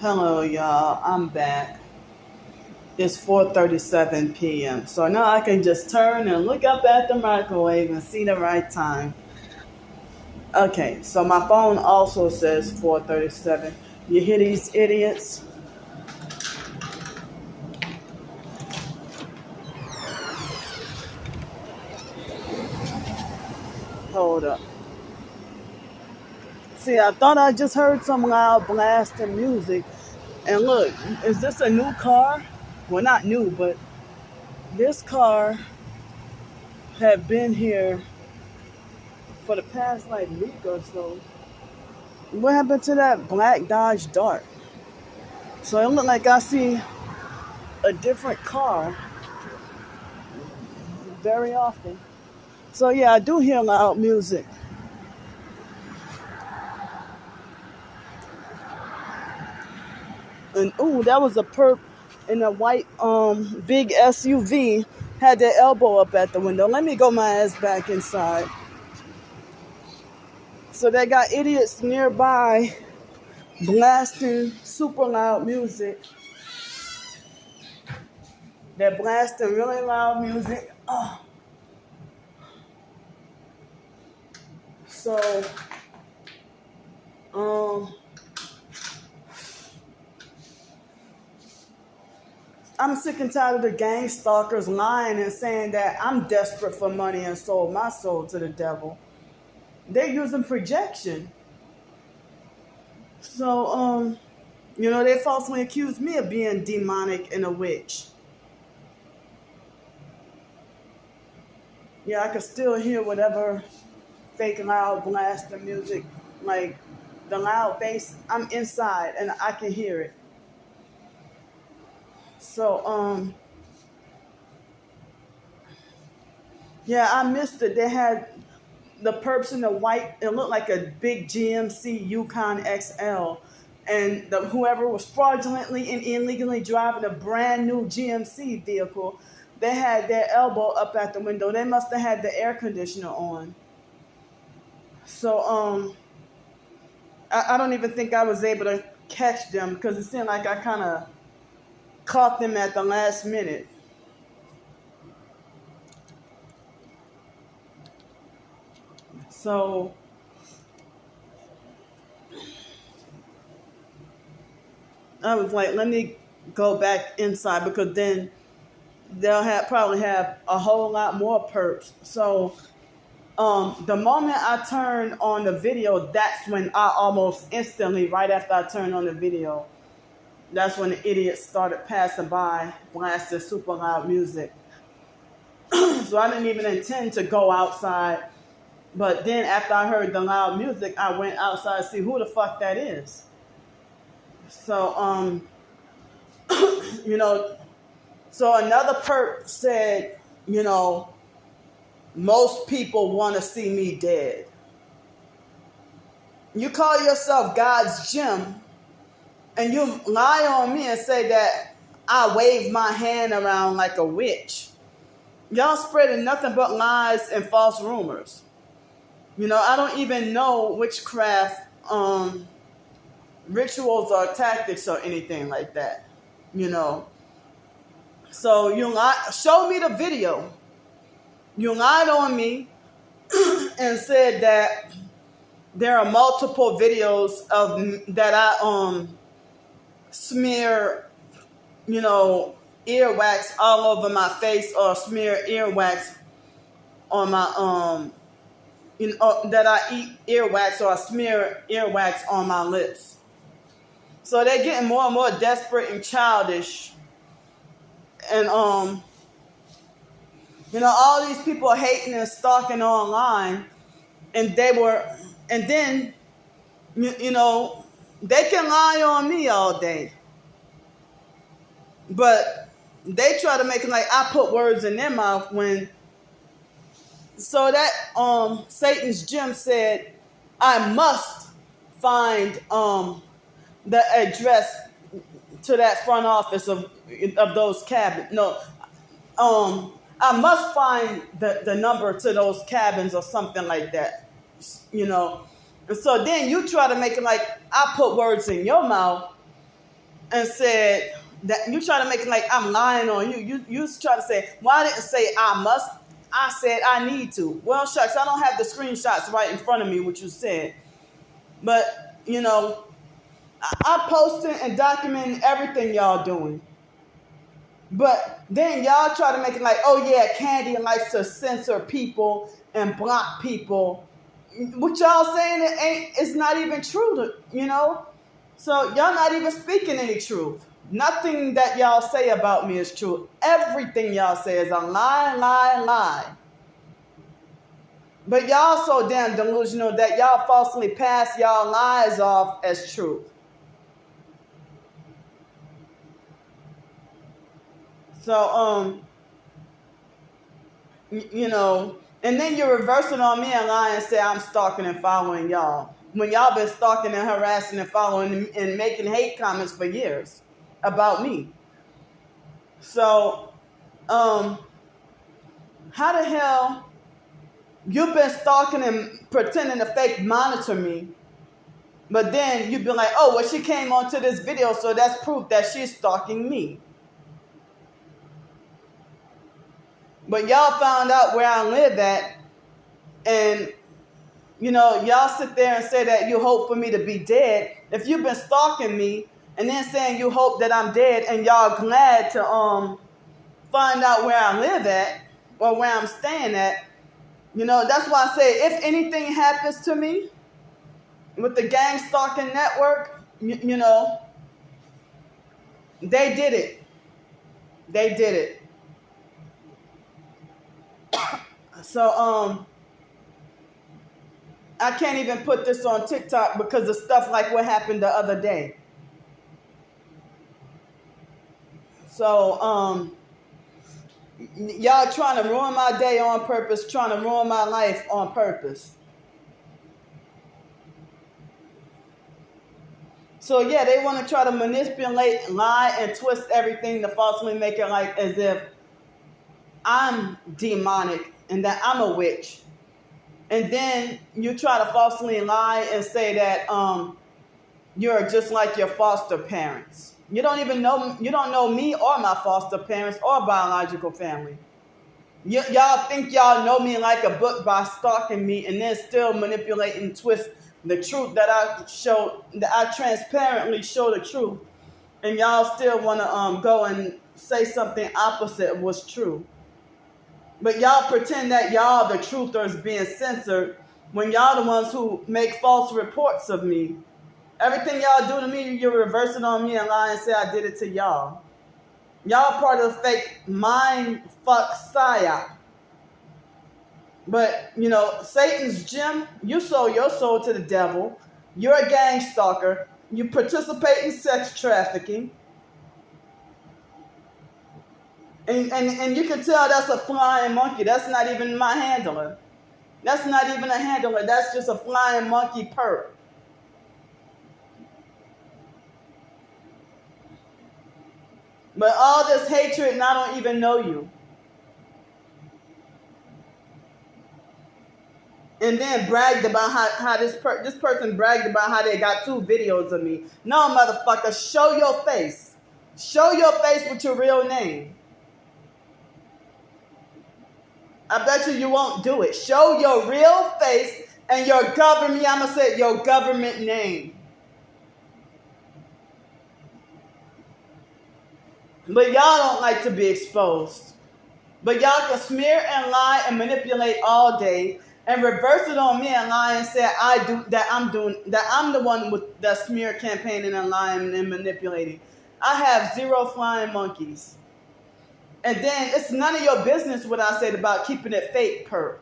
Hello, y'all. I'm back. It's 4:37 p.m. So now I can just turn and look up at the microwave and see the right time. Okay, so my phone also says 4:37. You hear these idiots? Hold up. See, I thought I just heard some loud blasting music. And look, is this a new car? Well, not new, but this car had been here for the past week or so. What happened to that black Dodge Dart? So it looked like I see a different car very often. So yeah, I do hear loud music. And ooh, that was a perp in a white big SUV had their elbow up at the window. Let me go my ass back inside. So they got idiots nearby blasting super loud music. They're blasting really loud music. Oh. So, I'm sick and tired of the gang stalkers lying and saying that I'm desperate for money and sold my soul to the devil. They're using projection. So, they falsely accused me of being demonic and a witch. Yeah, I could still hear whatever fake loud blasting music, like the loud bass. I'm inside and I can hear it. So, yeah, I missed it. They had the perps in the white. It looked like a big GMC Yukon XL. And whoever was fraudulently and illegally driving a brand new GMC vehicle, they had their elbow up at the window. They must have had the air conditioner on. So, I don't even think I was able to catch them because it seemed like I kind of caught them at the last minute. So, I was like, let me go back inside because then they'll probably have a whole lot more perps. So, the moment I turned on the video, that's when I almost instantly, right after I turned on the video, that's when the idiots started passing by, blasting super loud music. So I didn't even intend to go outside. But then after I heard the loud music, I went outside to see who the fuck that is. So, so another perp said, most people want to see me dead. You call yourself God's gem, and you lie on me and say that I wave my hand around like a witch. Y'all spreading nothing but lies and false rumors. I don't even know witchcraft rituals or tactics or anything like that. So you show me the video. You lied on me and said that there are multiple videos of that I smear, earwax all over my face or smear earwax on my that I eat earwax or I smear earwax on my lips. So they're getting more and more desperate and childish. And all these people hating and stalking online, and then they can lie on me all day. But they try to make it like I put words in their mouth when. So that Satan's gem said, I must find the address to that front office of those cabins. No, I must find the number to those cabins or something like that. And so then you try to make it like I put words in your mouth and said that you try to make it like I'm lying on you. You try to say, well, I didn't say I must. I said I need to. Well, shucks, I don't have the screenshots right in front of me, what you said. But, I'm posting and documenting everything y'all doing. But then y'all try to make it like, oh yeah, Candy likes to censor people and block people. What y'all saying it's not even true, So y'all not even speaking any truth. Nothing that y'all say about me is true. Everything y'all say is a lie, lie, lie. But y'all so damn delusional that y'all falsely pass y'all lies off as truth. So, and then you reverse it on me and lie and say I'm stalking and following y'all. When y'all been stalking and harassing and following and making hate comments for years about me. So, how the hell you've been stalking and pretending to fake monitor me, but then you've been like, oh, well, she came onto this video, so that's proof that she's stalking me. But y'all found out where I live at, and, y'all sit there and say that you hope for me to be dead. If you've been stalking me and then saying you hope that I'm dead and y'all glad to find out where I live at or where I'm staying at, that's why I say if anything happens to me with the gang stalking network, they did it. They did it. So, I can't even put this on TikTok because of stuff like what happened the other day. So, y'all trying to ruin my day on purpose, trying to ruin my life on purpose. So, yeah, they want to try to manipulate, lie, and twist everything to falsely make it like as if I'm demonic and that I'm a witch. And then you try to falsely lie and say that you're just like your foster parents. You don't know me or my foster parents or biological family. Y'all think y'all know me like a book by stalking me and then still manipulate and twist the truth that I transparently show the truth. And y'all still want to go and say something opposite of what's true. But y'all pretend that y'all the truthers being censored when y'all the ones who make false reports of me. Everything y'all do to me, you reverse it on me and lie and say I did it to y'all. Y'all part of the fake mind fuck psyop. But, Satan's gym, you sold your soul to the devil. You're a gang stalker. You participate in sex trafficking. And you can tell that's a flying monkey. That's not even my handler. That's not even a handler. That's just a flying monkey perp. But all this hatred, and I don't even know you. And then bragged about how this person bragged about how they got 2 videos of me. No, motherfucker, show your face. Show your face with your real name. I bet you won't do it. Show your real face and your government, I'm going to say your government name. But y'all don't like to be exposed. But y'all can smear and lie and manipulate all day and reverse it on me and lie and say I'm the one with the smear campaigning and lying and manipulating. I have 0 flying monkeys. And then it's none of your business what I said about keeping it fake, perp.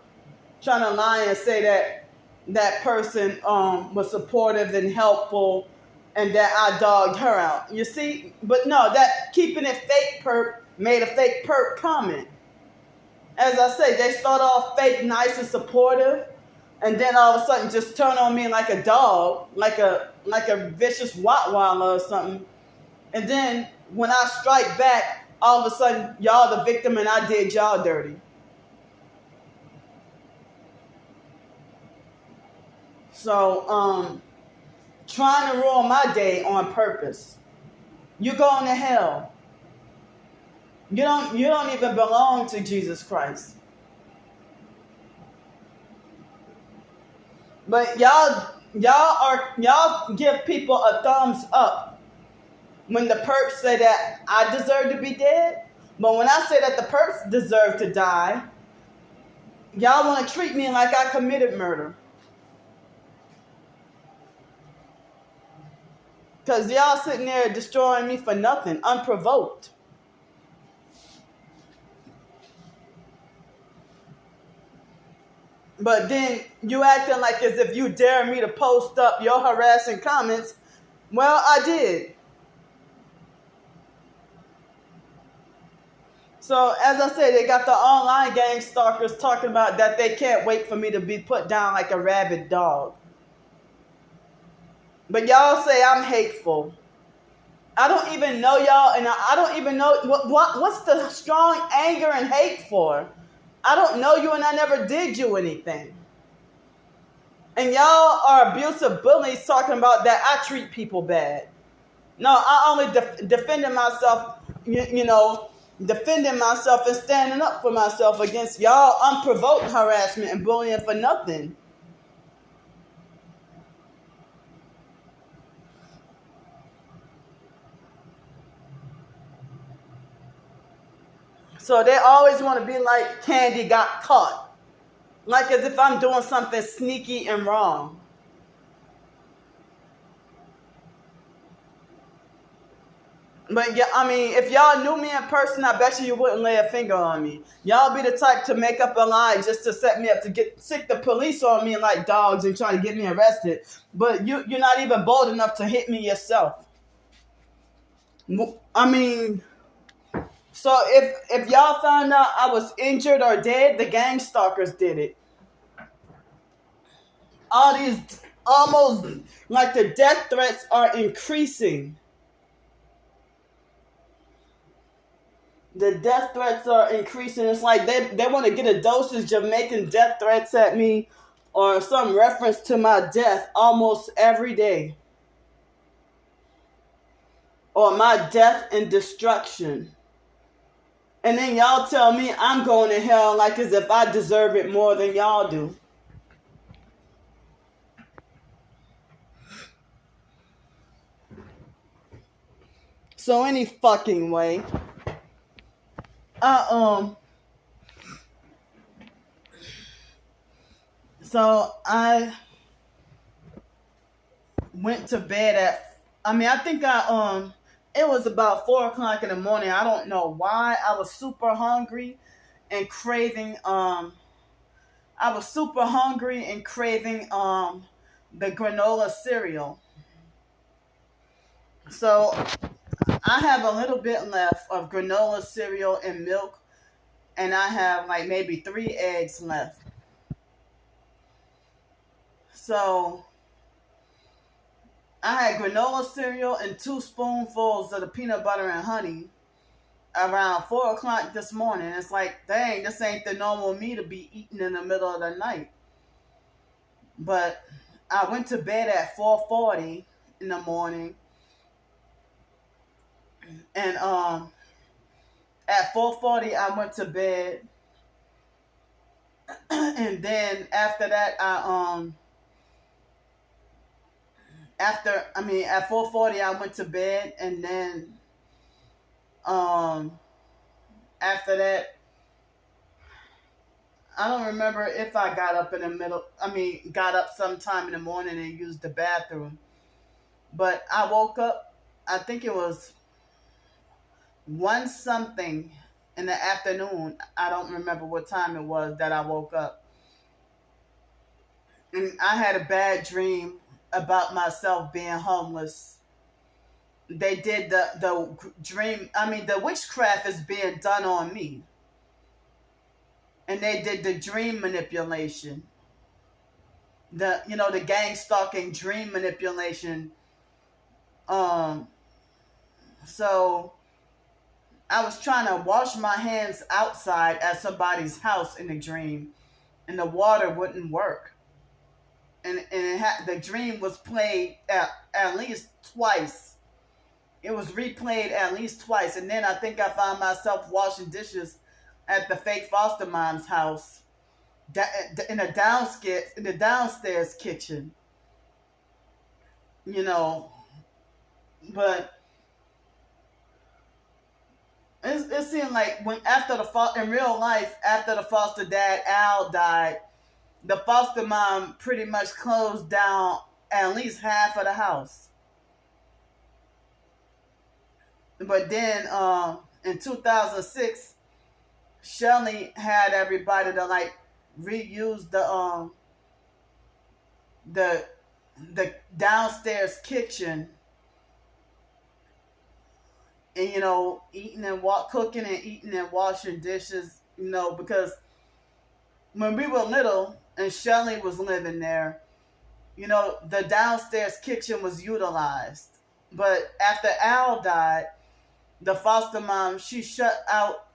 Trying to lie and say that person was supportive and helpful and that I dogged her out. You see? But no, that keeping it fake, perp, made a fake perp comment. As I say, they start off fake, nice, and supportive, and then all of a sudden just turn on me like a dog, like a vicious Rottweiler or something. And then when I strike back, all of a sudden, y'all the victim and I did y'all dirty. So, trying to ruin my day on purpose. you're going to hell. You don't even belong to Jesus Christ. But y'all give people a thumbs up when the perps say that I deserve to be dead. But when I say that the perps deserve to die, y'all want to treat me like I committed murder. Because y'all sitting there destroying me for nothing, unprovoked. But then you acting like as if you dare me to post up your harassing comments. Well, I did. So as I said, they got the online gang stalkers talking about that they can't wait for me to be put down like a rabid dog. But y'all say I'm hateful. I don't even know y'all, and I don't even know what's the strong anger and hate for. I don't know you, and I never did you anything. And y'all are abusive bullies talking about that I treat people bad. No, I only defending myself, defending myself and standing up for myself against y'all unprovoked harassment and bullying for nothing. So they always want to be like Candy got caught. Like as if I'm doing something sneaky and wrong. But yeah, I mean, if y'all knew me in person, I bet you wouldn't lay a finger on me. Y'all be the type to make up a lie just to set me up to sick the police on me like dogs and try to get me arrested. But you're not even bold enough to hit me yourself. I mean, so if y'all found out I was injured or dead, the gang stalkers did it. All these almost like the death threats are increasing. The death threats are increasing. It's like they want to get a dosage of making death threats at me or some reference to my death almost every day. Or my death and destruction. And then y'all tell me I'm going to hell like as if I deserve it more than y'all do. So any fucking way. So I went to bed it was about 4:00 in the morning. I don't know why. I was super hungry and craving the granola cereal. So I have a little bit left of granola cereal and milk, and I have like maybe 3 eggs left. So I had granola cereal and 2 spoonfuls of the peanut butter and honey around 4:00 this morning. It's like, dang, this ain't the normal me to be eating in the middle of the night. But I went to bed at 4:40 in the morning. And at 4:40 I went to bed. And then after that at 4:40 I went to bed, and then after that I don't remember if I got up got up sometime in the morning and used the bathroom. But I woke up, I think it was 1 something in the afternoon. I don't remember what time it was that I woke up. And I had a bad dream about myself being homeless. They did the dream, the witchcraft is being done on me. And they did the dream manipulation. The gang stalking dream manipulation. So I was trying to wash my hands outside at somebody's house in the dream, and the water wouldn't work. And the dream was played at least twice It was replayed at least twice, and then I think I found myself washing dishes at the fake foster mom's house in the downstairs kitchen. You know, but it seemed like when after in real life after the foster dad Al died, the foster mom pretty much closed down at least half of the house. But then in 2006, Shelley had everybody to like reuse the the downstairs kitchen, and cooking and eating and washing dishes, because when we were little and Shelley was living there, the downstairs kitchen was utilized. But after Al died, the foster mom, she shut out,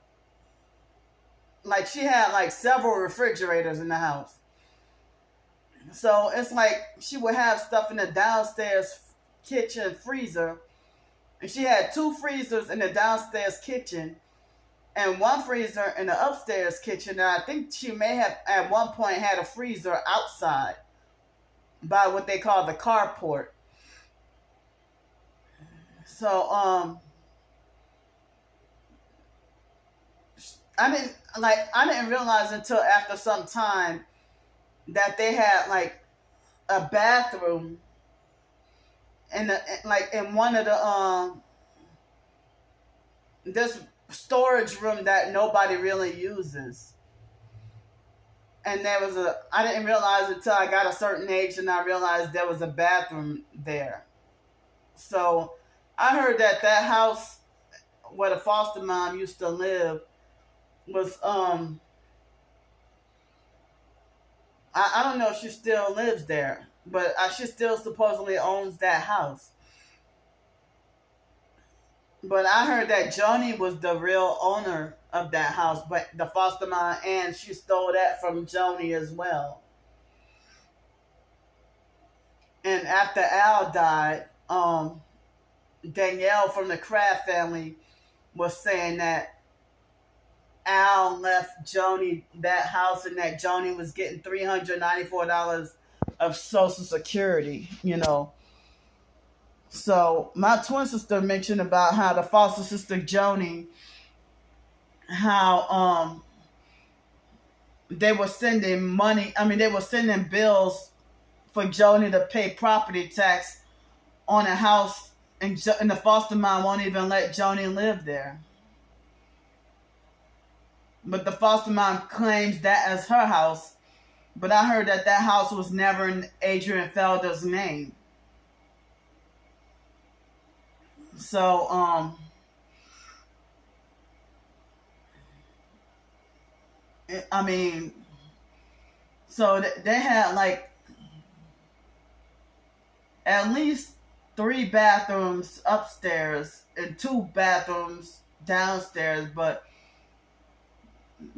like she had like several refrigerators in the house. So it's like she would have stuff in the downstairs kitchen freezer. And she had 2 freezers in the downstairs kitchen and 1 freezer in the upstairs kitchen. And I think she may have at one point had a freezer outside by what they call the carport. So I didn't realize until after some time that they had like a bathroom in one of the this storage room that nobody really uses. And I didn't realize until I got a certain age and I realized there was a bathroom there. So I heard that house where the foster mom used to live was I don't know if she still lives there, but she still supposedly owns that house. But I heard that Joni was the real owner of that house, but the foster mom, and she stole that from Joni as well. And after Al died, Danielle from the Kraft family was saying that Al left Joni that house and that Joni was getting $394 of Social Security, So my twin sister mentioned about how the foster sister Joni, how they were sending money. I mean, they were sending bills for Joni to pay property tax on a house, and the foster mom won't even let Joni live there. But the foster mom claims that as her house. But I heard that house was never in Adrian Felder's name. So, I mean, so they had like at least 3 bathrooms upstairs and 2 bathrooms downstairs, but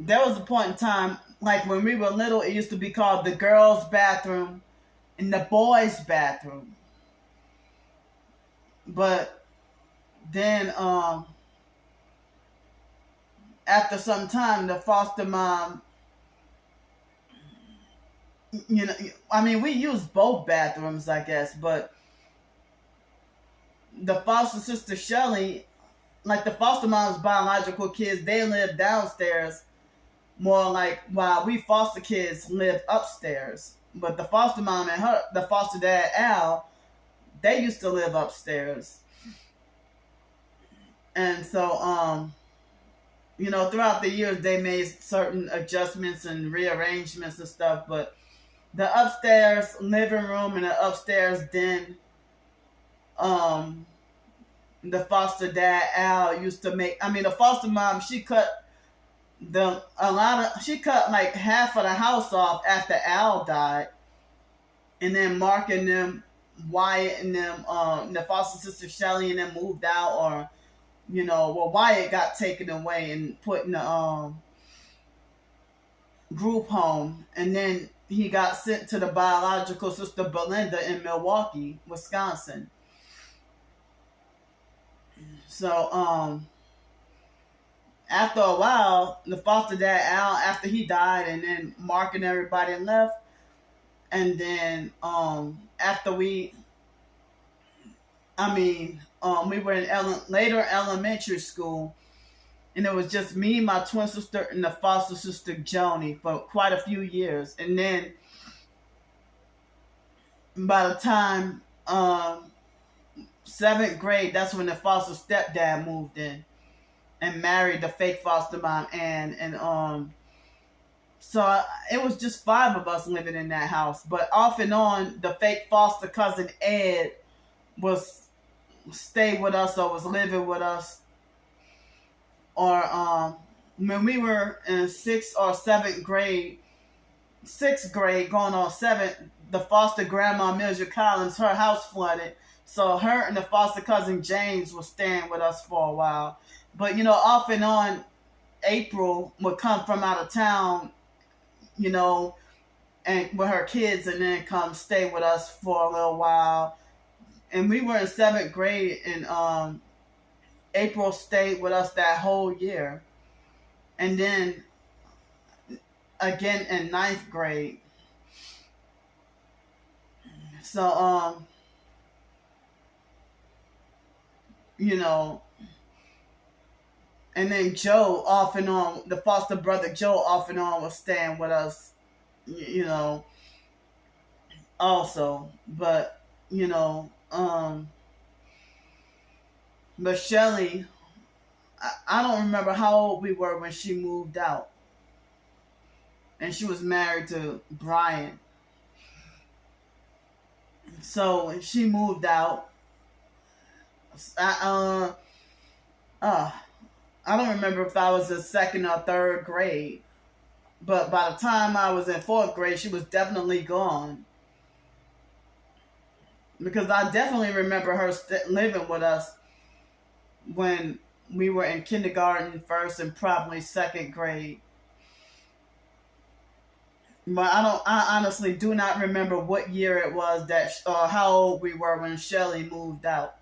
there was a point in time, like when we were little, it used to be called the girls' bathroom and the boys' bathroom. But then, after some time, the foster mom, we used both bathrooms, I guess, but the foster sister Shelley, like the foster mom's biological kids, they live downstairs. More like while we foster kids live upstairs. But the foster mom and the foster dad Al, they used to live upstairs. And so throughout the years they made certain adjustments and rearrangements and stuff, but the upstairs living room and the upstairs den, the foster dad Al used to make. The foster mom, she cut like half of the house off after Al died, and then Mark and them, Wyatt and them, the foster sister Shelley and them moved out, or Wyatt got taken away and put in the group home, and then he got sent to the biological sister Belinda in Milwaukee, Wisconsin. So after a while, the foster dad Al, after he died, and then Mark and everybody left, and then after we were in later elementary school, and it was just me, my twin sister, and the foster sister Joni for quite a few years, and then by the time seventh grade, that's when the foster stepdad moved in and married the fake foster mom, and so it was just five of us living in that house. But off and on, the fake foster cousin Ed was stayed with us or was living with us. Or when we were in sixth grade going on seventh, the foster grandma Mildred Collins, her house flooded. So her and the foster cousin James was staying with us for a while. But off and on, April would come from out of town, and with her kids, and then come stay with us for a little while. And we were in seventh grade, and April stayed with us that whole year. And then again in ninth grade. So and then Joe off and on, the foster brother Joe off and on was staying with us, also. But but Shelly, I don't remember how old we were when she moved out. And she was married to Brian. So she moved out. I don't remember if I was in second or third grade. But by the time I was in fourth grade, she was definitely gone. Because I definitely remember her living with us when we were in kindergarten, first, and probably second grade. But I honestly do not remember what year it was that, how old we were when Shelly moved out.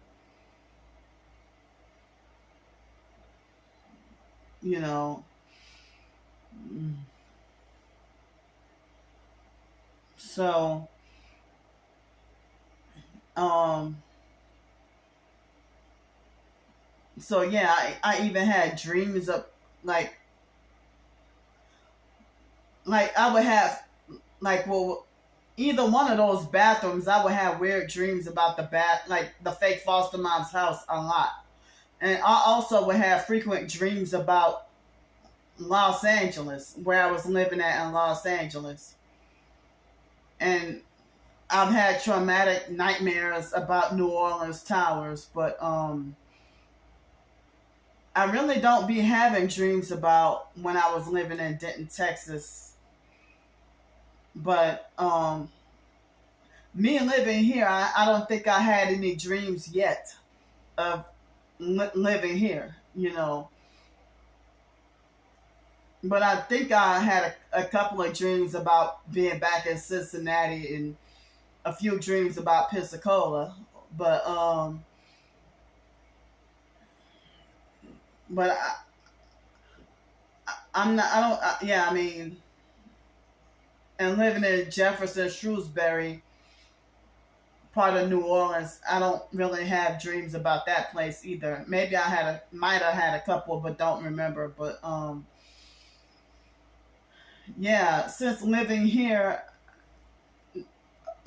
So, so yeah, I even had dreams of like I would have either one of those bathrooms, I would have weird dreams about the fake foster mom's house a lot. And I also would have frequent dreams about Los Angeles, where I was living at in Los Angeles. And I've had traumatic nightmares about New Orleans towers, but I really don't be having dreams about when I was living in Denton, Texas. But me living here, I don't think I had any dreams yet of living here, But I think I had a couple of dreams about being back in Cincinnati and a few dreams about Pensacola. But I'm not. I don't. Yeah, I mean, and living in Jefferson, Shrewsbury, part of New Orleans, I don't really have dreams about that place either. Maybe I might have had a couple, but don't remember. But yeah, since living here,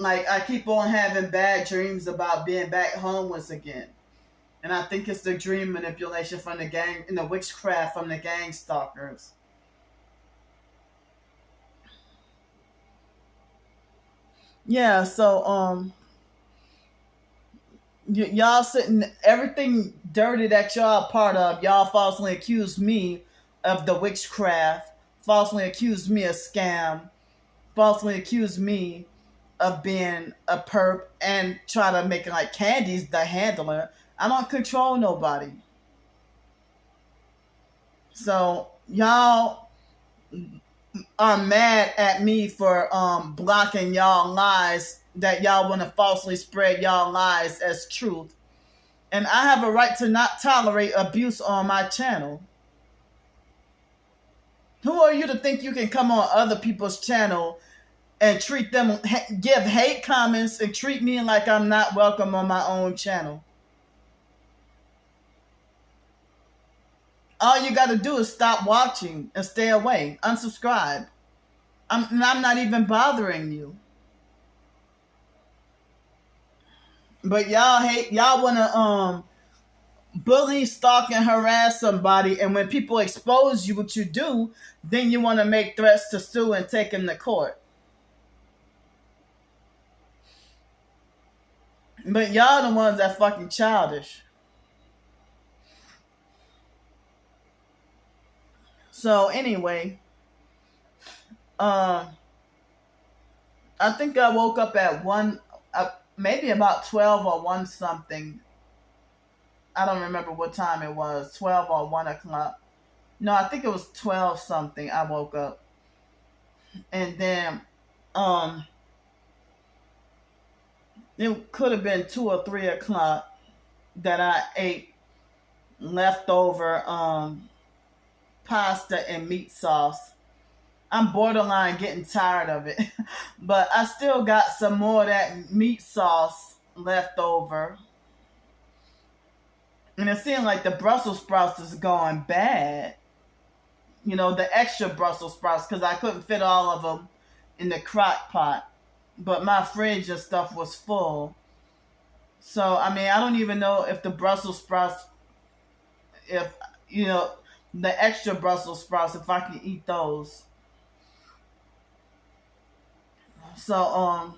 I keep on having bad dreams about being back homeless again. And I think it's the dream manipulation from the gang and the witchcraft from the gang stalkers. Yeah, so y'all sitting everything dirty that y'all part of, y'all falsely accused me of the witchcraft, falsely accused me of scam, falsely accused me of being a perp, and try to make it like Candy's the handler. I don't control nobody. So y'all are mad at me for blocking y'all lies, that y'all want to falsely spread y'all lies as truth. And I have a right to not tolerate abuse on my channel. Who are you to think you can come on other people's channel and treat them, give hate comments and treat me like I'm not welcome on my own channel? All you got to do is stop watching and stay away. Unsubscribe. I'm not even bothering you. But y'all want to bully, stalk, and harass somebody, and when people expose you what you do, then you want to make threats to sue and take them to court. But y'all the ones that fucking childish. So anyway, I think I woke up at maybe about 12 or 1 something. I don't remember what time it was, 12 or 1 o'clock. No, I think it was 12 something I woke up. And then it could have been 2 or 3 o'clock that I ate leftover pasta and meat sauce. I'm borderline getting tired of it. But I still got some more of that meat sauce left over. And it seemed like the Brussels sprouts is going bad. You know, the extra Brussels sprouts, because I couldn't fit all of them in the crock pot. But my fridge and stuff was full. So, I mean, I don't even know if the Brussels sprouts, if, you know, the extra Brussels sprouts, if I can eat those. So,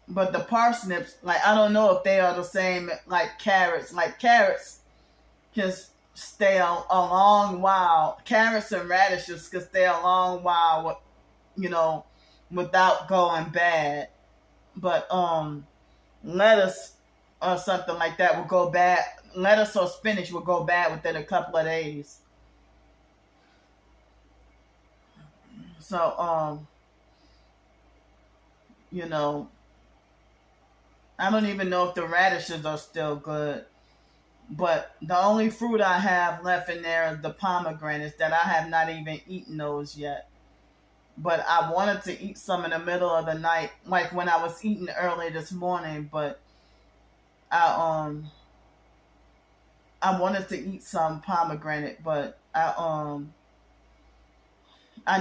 but the parsnips, like, I don't know if they are the same like carrots. Like, carrots can stay a long while. Carrots and radishes can stay a long while, you know, without going bad. But lettuce or something like that will go bad. Lettuce or spinach will go bad within a couple of days. So, you know, I don't even know if the radishes are still good. But the only fruit I have left in there is the pomegranates, that I have not even eaten those yet. But I wanted to eat some in the middle of the night, like when I was eating early this morning. But I wanted to eat some pomegranate, but I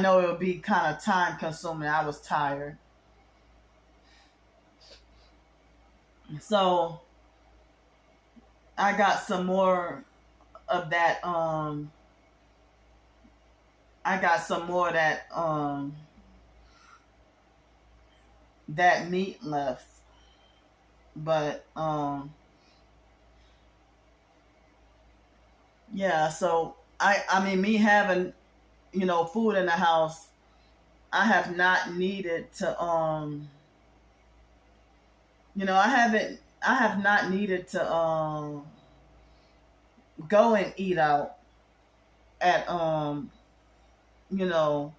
know it would be kind of time consuming. I was tired. So I got some more of that that meat left. But yeah, so I mean, me having, you know, food in the house, I have not needed to you know, I have not needed to go and eat out at you know,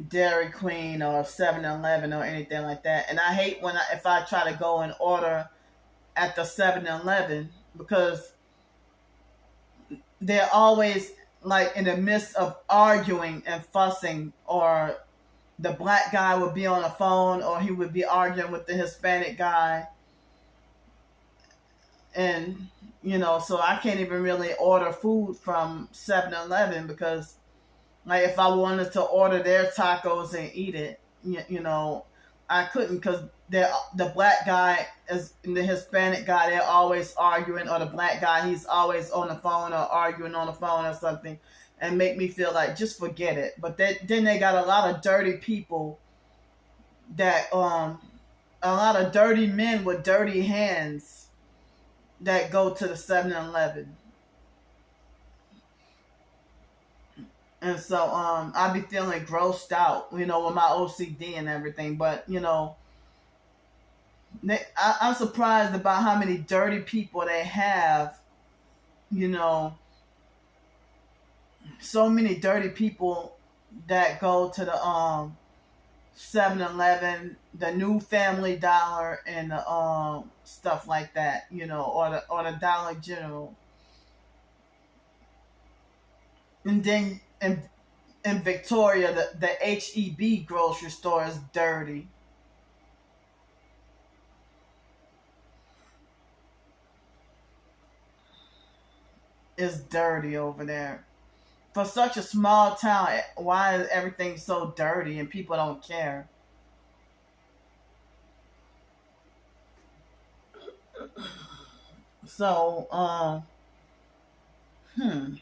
Dairy Queen or 7-Eleven or anything like that. And I hate if I try to go and order at the 7-Eleven, because they're always like in the midst of arguing and fussing, or the black guy would be on the phone, or he would be arguing with the Hispanic guy. And, you know, so I can't even really order food from 7-Eleven, because, like, if I wanted to order their tacos and eat it, you know, I couldn't, because the black guy and the Hispanic guy, they're always arguing, or the black guy, he's always on the phone or arguing on the phone or something, and make me feel like, just forget it. But then they got a lot of dirty people that, a lot of dirty men with dirty hands that go to the 7-Eleven. And so I be feeling grossed out, you know, with my OCD and everything. But, you know, I'm surprised about how many dirty people they have, you know. So many dirty people that go to the 7-Eleven, the new Family Dollar, and the stuff like that, or the Dollar General. And then in Victoria, the HEB grocery store is dirty. It's dirty over there. For such a small town, why is everything so dirty and people don't care? So, hmm.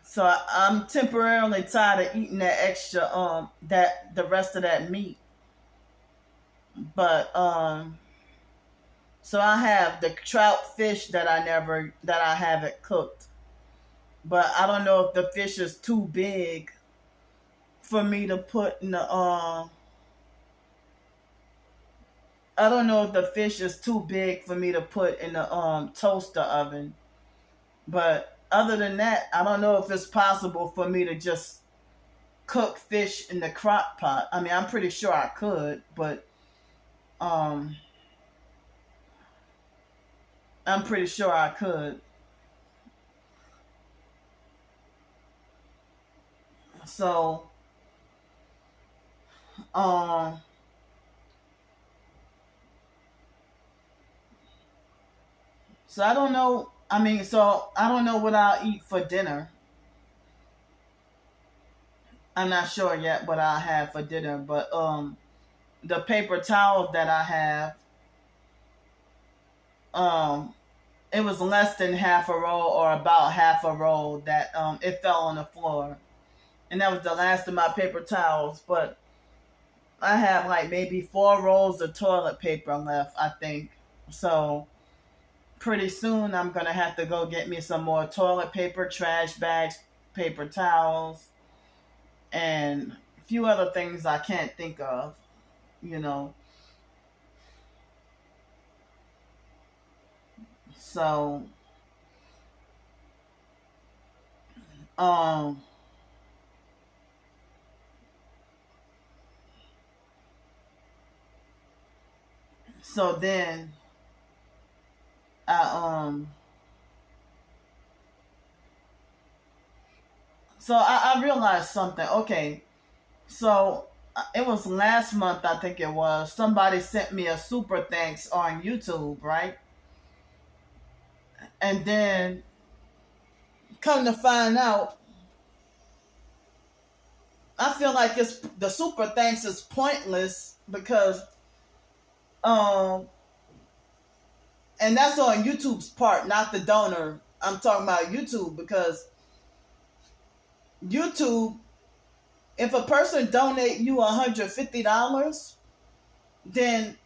So I'm temporarily tired of eating that extra, that the rest of that meat. But so I have the trout fish that I haven't cooked. But I don't know if the fish is too big for me to put in the I don't know if the fish is too big for me to put in the toaster oven. But other than that, I don't know if it's possible for me to just cook fish in the crock pot. I mean, I'm pretty sure I could, but um I'm pretty sure I could. So um so I don't know. I mean, so I don't know what I'll eat for dinner. I'm not sure yet what I'll have for dinner, but the paper towels that I have, um it was less than half a roll or about half a roll that it fell on the floor. And that was the last of my paper towels, but I have like maybe 4 rolls of toilet paper left, I think. So pretty soon I'm gonna have to go get me some more toilet paper, trash bags, paper towels, and a few other things I can't think of, you know. So um so then I I realized something. Okay, so it was last month, I think it was. Somebody sent me a super thanks on YouTube, right? And then come to find out, I feel like it's the super thanks is pointless because um and that's on YouTube's part, not the donor. I'm talking about YouTube because YouTube, if a person donate you $150, then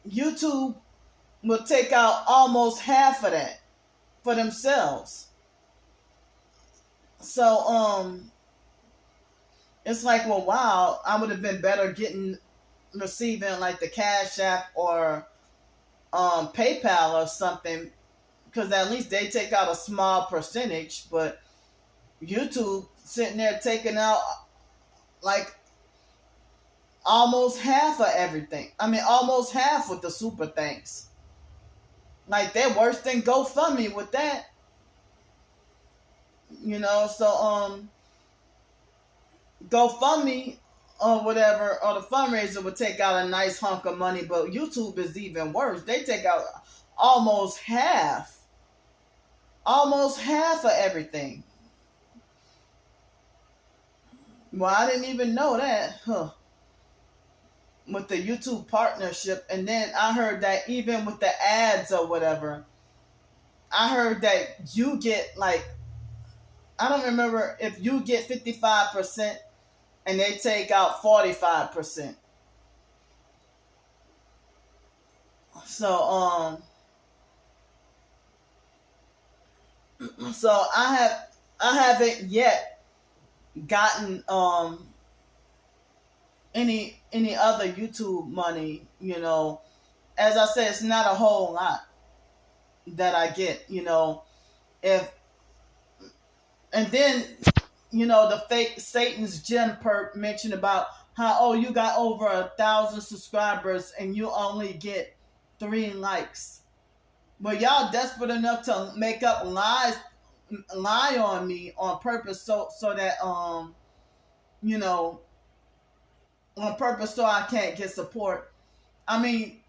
YouTube will take out almost half of that for themselves. So it's like, well, wow, I would have been better receiving like the Cash App or PayPal or something, because at least they take out a small percentage. But YouTube sitting there taking out like almost half of everything. I mean, almost half with the super thanks. Like they're worse than GoFundMe with that. So GoFundMe or whatever, or the fundraiser would take out a nice hunk of money, but YouTube is even worse. They take out almost half of everything. Well, I didn't even know that, with the YouTube partnership. And then I heard that even with the ads or whatever, I heard that you get like, I don't remember if you get 55% and they take out 45%. So so I haven't yet gotten any other YouTube money. As I said, it's not a whole lot that I get. If and then the fake Satan's gym perp mentioned about how, oh, you got over 1,000 subscribers and you only get 3 likes. But y'all desperate enough to make up lie on me on purpose, so that you know on purpose, so I can't get support. I mean,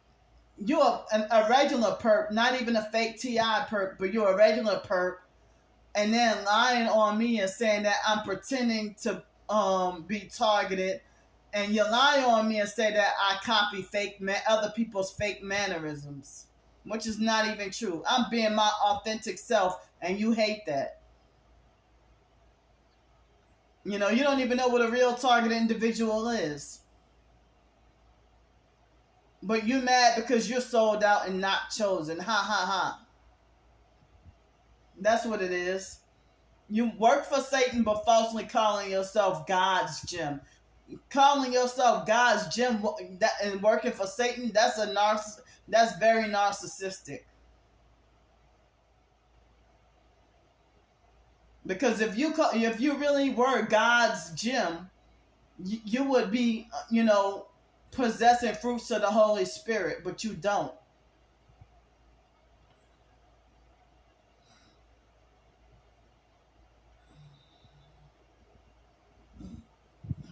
you're a regular perp, not even a fake TI perp, but you're a regular perp, and then lying on me and saying that I'm pretending to be targeted, and you lie on me and say that I copy other people's fake mannerisms, which is not even true. I'm being my authentic self, and you hate that. You don't even know what a real targeted individual is. But you mad because you're sold out and not chosen. Ha ha ha. That's what it is. You work for Satan, but falsely calling yourself God's gem. Calling yourself God's gem and working for Satan, that's very narcissistic. Because if you really were God's gem, you would be, possessing fruits of the Holy Spirit, but you don't.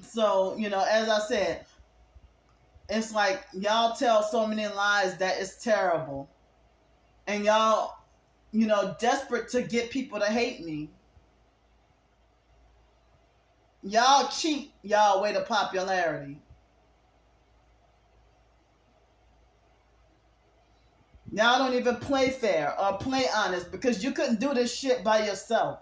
So, as I said, it's like y'all tell so many lies that it's terrible. And y'all, desperate to get people to hate me. Y'all cheat y'all way to popularity. Y'all don't even play fair or play honest because you couldn't do this shit by yourself.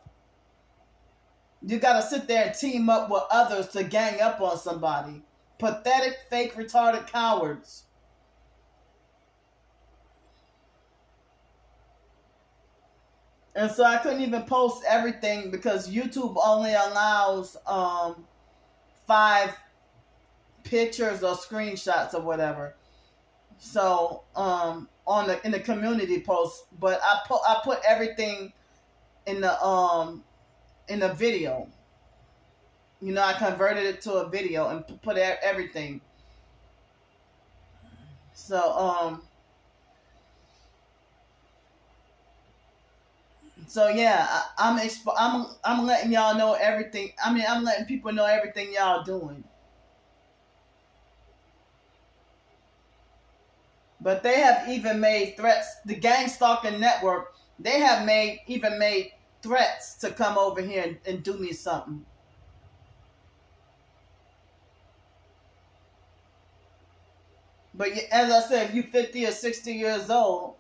You gotta sit there and team up with others to gang up on somebody. Pathetic, fake, retarded cowards. And so I couldn't even post everything because YouTube only allows 5 pictures or screenshots or whatever. So in the community post, but I put everything in the video. I converted it to a video and put everything. So yeah, I'm letting y'all know everything. I mean, I'm letting people know everything y'all doing. But they have even made threats. The Gang Stalking Network, they have even made threats to come over here and do me something. But as I said, if you're 50 or 60 years old,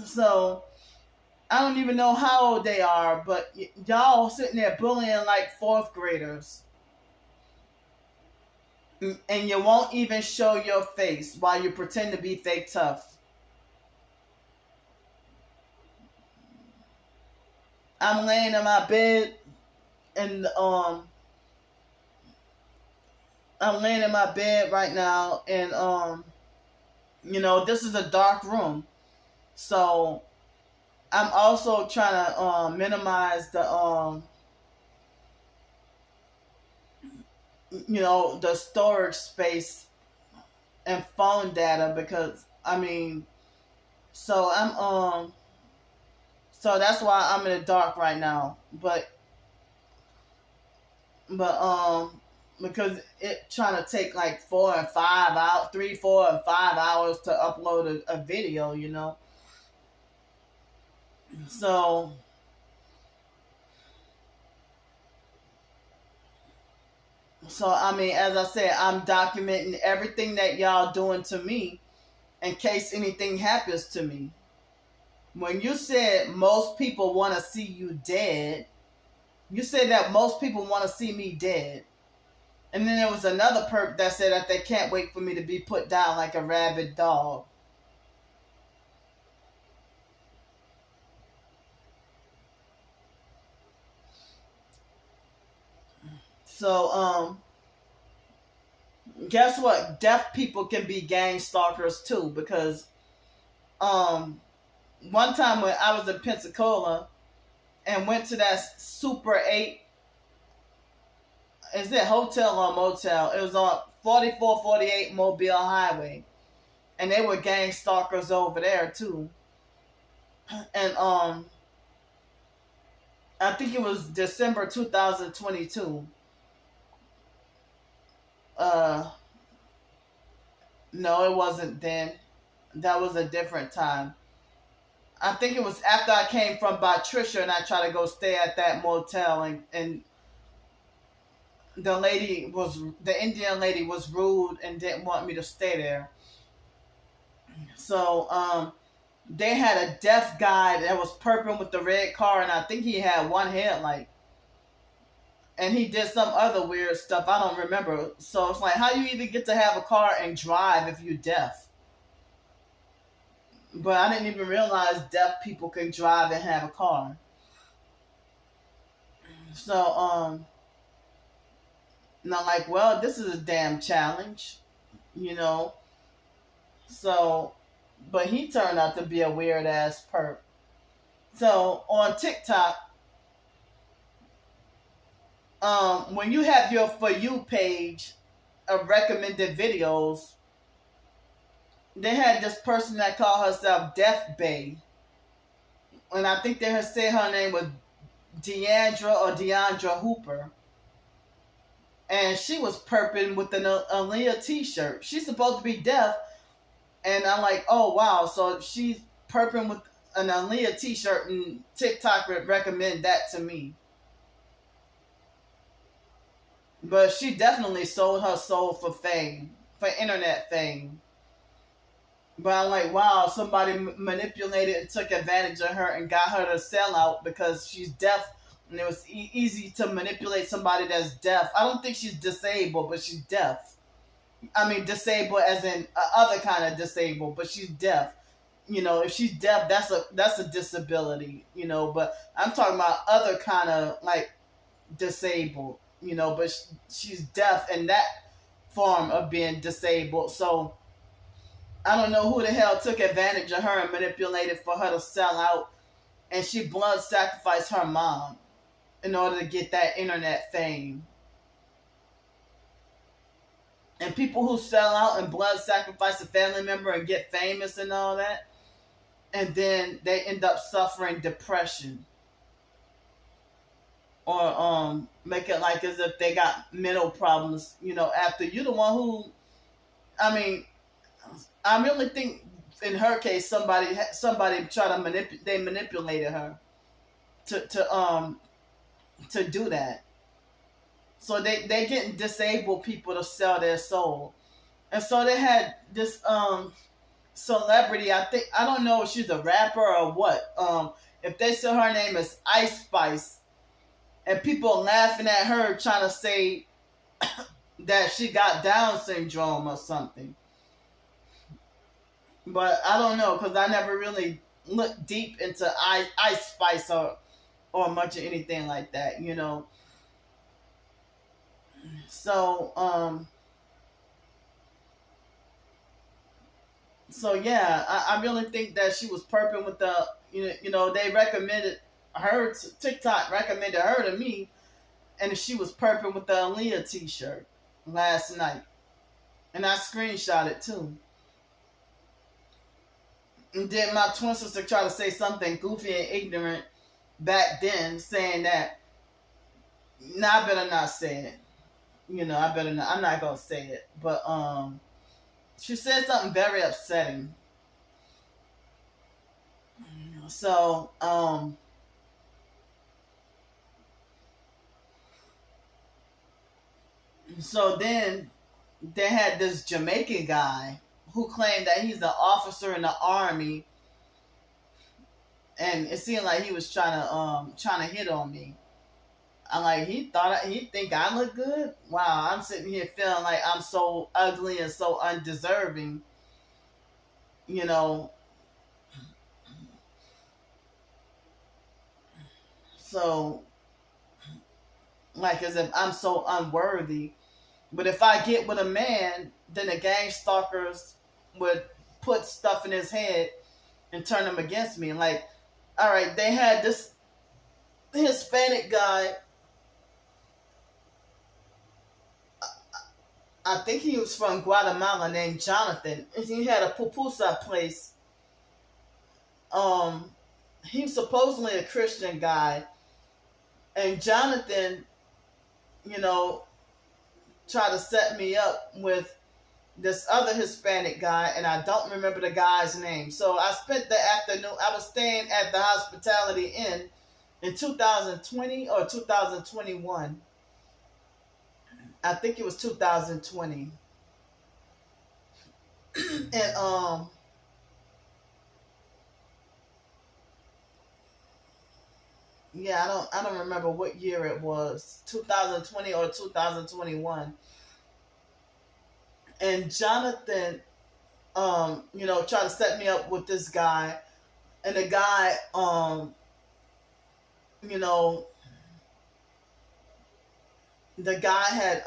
so I don't even know how old they are, but y'all sitting there bullying like 4th graders. And you won't even show your face while you pretend to be fake tough. I'm laying in my bed and I'm laying in my bed right now, and this is a dark room. So I'm also trying to minimize the the storage space and phone data, because so that's why I'm in the dark right now. But because it trying to take like 4 and 5 out 3, 4 and 5 hours to upload a video, So as I said, I'm documenting everything that y'all doing to me in case anything happens to me. When you said most people want to see you dead, you said that most people want to see me dead. And then there was another perp that said that they can't wait for me to be put down like a rabid dog. So, guess what? Deaf people can be gang stalkers too, because one time when I was in Pensacola and went to that Super 8, is it hotel or motel? It was on 4448 Mobile Highway. And they were gang stalkers over there too. And I think it was December 2022. No, it wasn't then. That was a different time. I think it was after I came from Patricia and I tried to go stay at that motel, and the Indian lady was rude and didn't want me to stay there. So they had a deaf guy that was perping with the red car, and I think he had one headlight. And he did some other weird stuff. I don't remember. So it's like, how you even get to have a car and drive if you're deaf? But I didn't even realize deaf people can drive and have a car. So, and I'm like, well, this is a damn challenge, you know. So, but he turned out to be a weird ass perp. So on TikTok, when you have your For You page of recommended videos, they had this person that called herself Deaf Bay. And I think they had said her name was Deandra Hooper. And she was perping with an Aaliyah t-shirt. She's supposed to be deaf. And I'm like, oh, wow. So she's perping with an Aaliyah t-shirt, and TikTok would recommend that to me. But she definitely sold her soul for fame, for internet fame. But I'm like, wow, somebody manipulated and took advantage of her and got her to sell out because she's deaf. And it was easy to manipulate somebody that's deaf. I don't think she's disabled, but she's deaf. I mean, disabled as in other kind of disabled, but she's deaf. You know, if she's deaf, that's a disability, you know. But I'm talking about other kind of like disabled, you know. But she's deaf in that form of being disabled. So I don't know who the hell took advantage of her and manipulated for her to sell out. And she blood sacrificed her mom in order to get that internet fame. And people who sell out and blood sacrifice a family member and get famous and all that, and then they end up suffering depression. Or make it like as if they got mental problems, you know, after you're the one who, I mean, I really think in her case somebody tried to manipulated her to do that. So they getting disabled people to sell their soul. And so they had this celebrity, I don't know if she's a rapper or what. If they said her name is Ice Spice, and people laughing at her trying to say that she got Down syndrome or something. But I don't know, because I never really looked deep into Ice Spice or much of anything like that, you know. So yeah, I really think that she was perping with the, you know, they recommended her, TikTok recommended her to me, and she was perping with the Aaliyah t-shirt last night. And I screenshot it too. And then my twin sister tried to say something goofy and ignorant back then, saying that, I better not say it. You know, I better not. I'm not gonna say it. But she said something very upsetting. So so then they had this Jamaican guy who claimed that he's an officer in the army, and it seemed like he was trying to hit on me. I'm like, he think I look good? Wow, I'm sitting here feeling like I'm so ugly and so undeserving, you know. So, like, as if I'm so unworthy. But if I get with a man, then the gang stalkers would put stuff in his head and turn them against me. Like, all right, they had this Hispanic guy. I think he was from Guatemala, named Jonathan. He had a pupusa place. Um, he's supposedly a Christian guy, and Jonathan, you know, tried to set me up with this other Hispanic guy, and I don't remember the guy's name. So I spent the afternoon. I was staying at the Hospitality Inn in 2020 or 2021. I think it was 2020. And yeah, I don't remember what year it was, 2020 or 2021. And Jonathan, tried to set me up with this guy, and the guy, you know, the guy had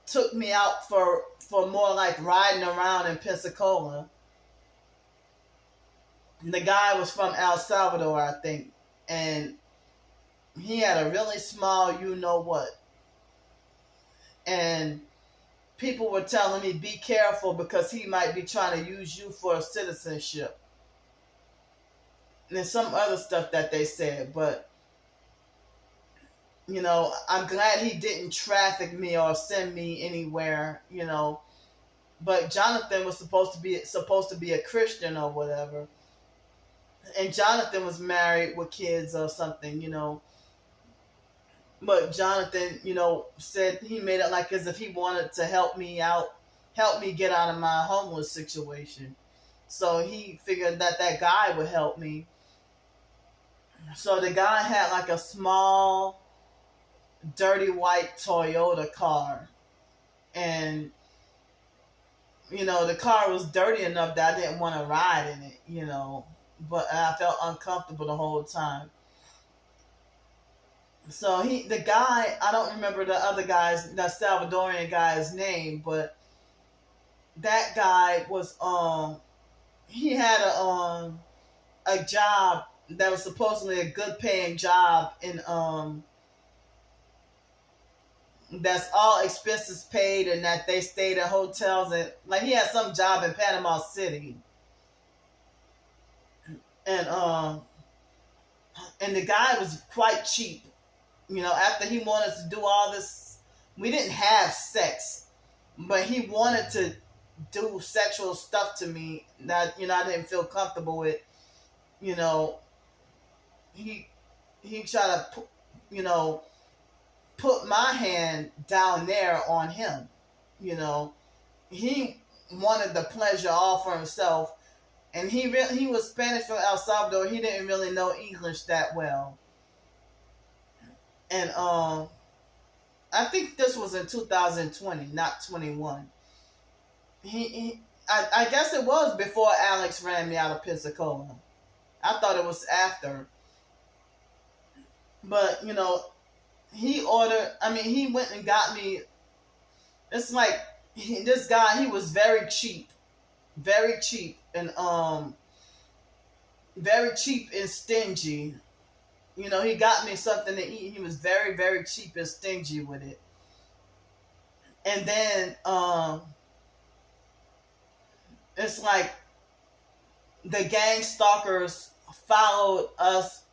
took me out for more like riding around in Pensacola. And the guy was from El Salvador, I think, and he had a really small you know what. And people were telling me, be careful because he might be trying to use you for citizenship. And there's some other stuff that they said, but I'm glad he didn't traffic me or send me anywhere, But Jonathan was supposed to be a Christian or whatever. And Jonathan was married with kids or something. But Jonathan, said he made it like as if he wanted to help me out, help me get out of my homeless situation. So he figured that guy would help me. So the guy had like a small, dirty white Toyota car. And, the car was dirty enough that I didn't want to ride in it, But I felt uncomfortable the whole time. So the guy, I don't remember the other guy's, the Salvadorian guy's name, but that guy was, he had a job that was supposedly a good paying job in, that's all expenses paid and that they stayed at hotels and like he had some job in Panama City. And the guy was quite cheap. After he wanted to do all this, we didn't have sex, but he wanted to do sexual stuff to me that, I didn't feel comfortable with. He tried to, put my hand down there on him. He wanted the pleasure all for himself. And he was Spanish from El Salvador. He didn't really know English that well. And I think this was in 2020, not 21. I guess it was before Alex ran me out of Pensacola. I thought it was after. But, he went and got me. It's like this guy, he was very cheap. Very cheap and very cheap and stingy. He got me something to eat. He was very, very cheap and stingy with it. And then it's like the gang stalkers followed us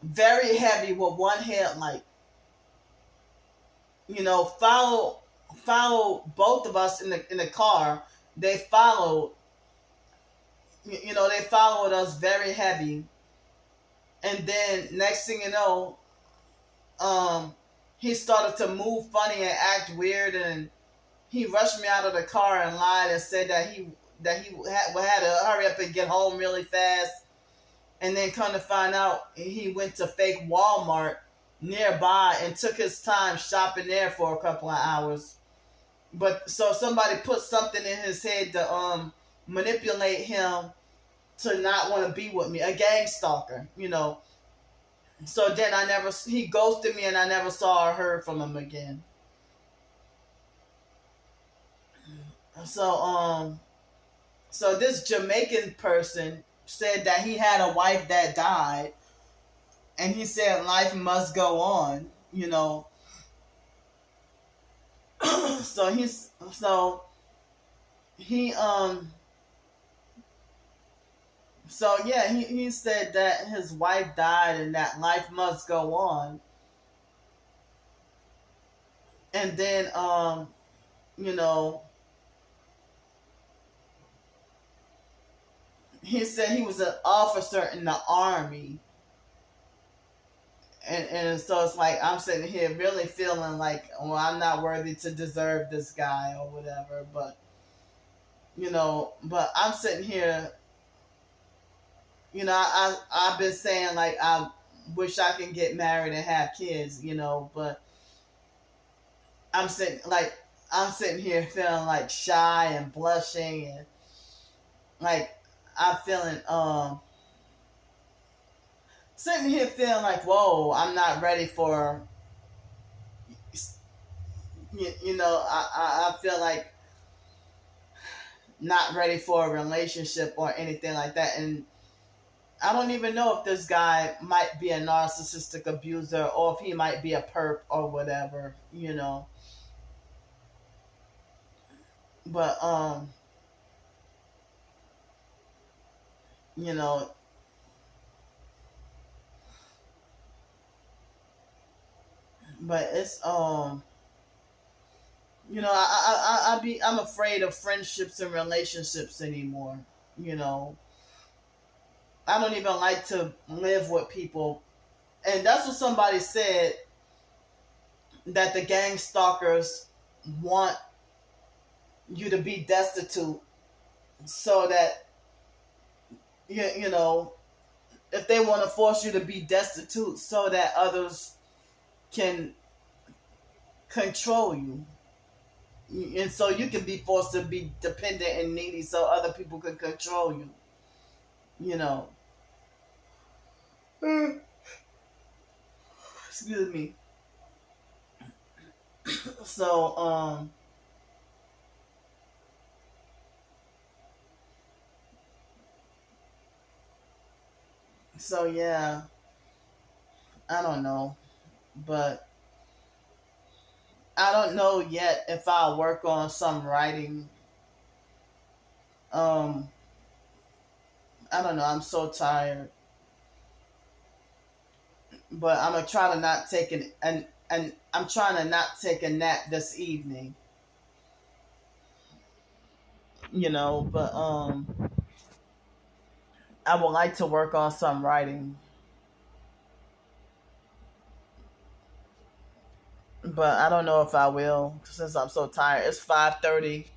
very heavy with one headlight. Follow both of us in the car. They followed us very heavy. And then next thing you know, he started to move funny and act weird, and he rushed me out of the car and lied and said that he had to hurry up and get home really fast. And then come to find out, he went to fake Walmart nearby and took his time shopping there for a couple of hours. But so somebody put something in his head to manipulate him to not want to be with me, a gang stalker, So then he ghosted me and I never saw or heard from him again. So So this Jamaican person said that he had a wife that died, and he said life must go on. So he so yeah, he said that his wife died and that life must go on. And then you know he said he was an officer in the army. And so it's like I'm sitting here really feeling like, well, I'm not worthy to deserve this guy or whatever. But I'm sitting here, I've been saying like I wish I can get married and have kids, but I'm sitting here feeling like shy and blushing, and like I'm feeling sitting here feeling like, whoa, I'm not ready for, I feel like not ready for a relationship or anything like that. And I don't even know if this guy might be a narcissistic abuser or if he might be a perp or whatever. But you know, but it's I'm afraid of friendships and relationships anymore. You know, I don't even like to live with people, and that's what somebody said, that the gang stalkers want you to be destitute so that you know if they want to force you to be destitute so that others can control you, and so you can be forced to be dependent and needy so other people can control you. you know Excuse me. So yeah, I don't know, but I don't know yet if I'll work on some writing. um I don't know, I'm so tired, but I'm gonna try to not take an I'm trying to not take a nap this evening. But I would like to work on some writing, but I don't know if I will since I'm so tired. It's 5:30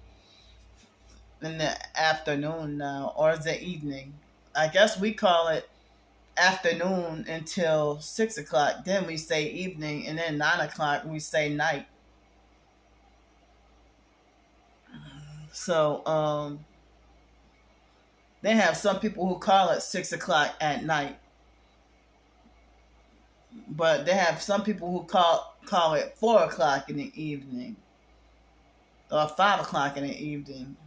in the afternoon now, or is it evening? I guess we call it afternoon until 6 o'clock. Then we say evening, and then 9 o'clock we say night. So they have some people who call it 6 o'clock at night, but they have some people who call it 4 o'clock in the evening or 5 o'clock in the evening.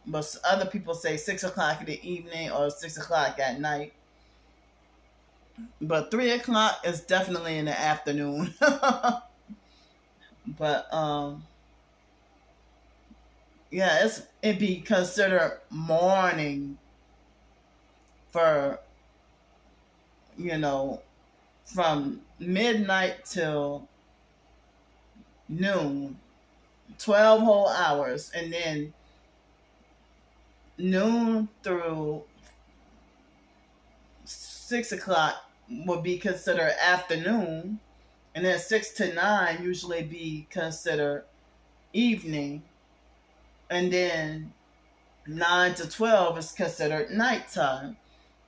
But other people say 6 o'clock in the evening or 6 o'clock at night. But 3 o'clock is definitely in the afternoon. But yeah, it'd be considered morning for from midnight till noon, 12 whole hours, and then noon through 6 o'clock would be considered afternoon, and then 6 to 9 usually be considered evening, and then 9 to 12 is considered nighttime.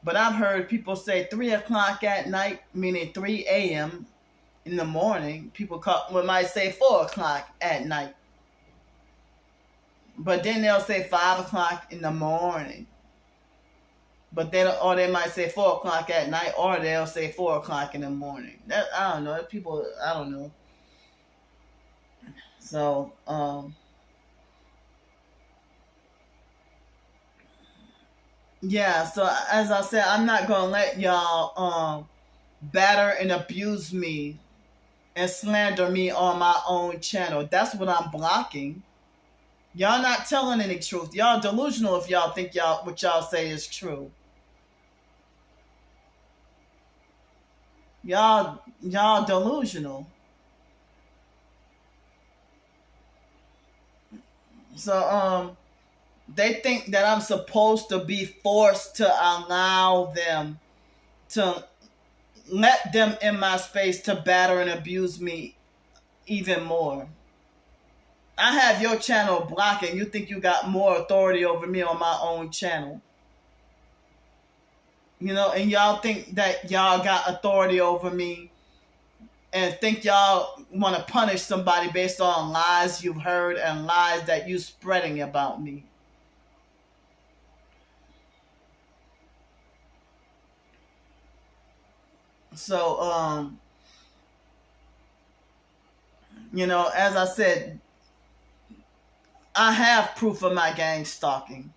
But I've heard people say 3 o'clock at night, meaning 3 a.m. in the morning. People might say 4 o'clock at night, but then they'll say 5 o'clock in the morning. But they might say 4 o'clock at night, or they'll say 4 o'clock in the morning. I don't know. People, I don't know. So Yeah, so as I said, I'm not gonna let y'all batter and abuse me and slander me on my own channel. That's what I'm blocking. Y'all not telling any truth. Y'all delusional if y'all think y'all what y'all say is true. Y'all delusional. So they think that I'm supposed to be forced to allow them to let them in my space to batter and abuse me even more. I have your channel blocking. You think you got more authority over me on my own channel. And y'all think that y'all got authority over me and think y'all want to punish somebody based on lies you've heard and lies that you spreading about me. So, as I said, I have proof of my gang stalking.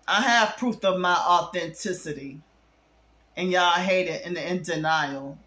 I have proof of my authenticity. And y'all hate it and in denial.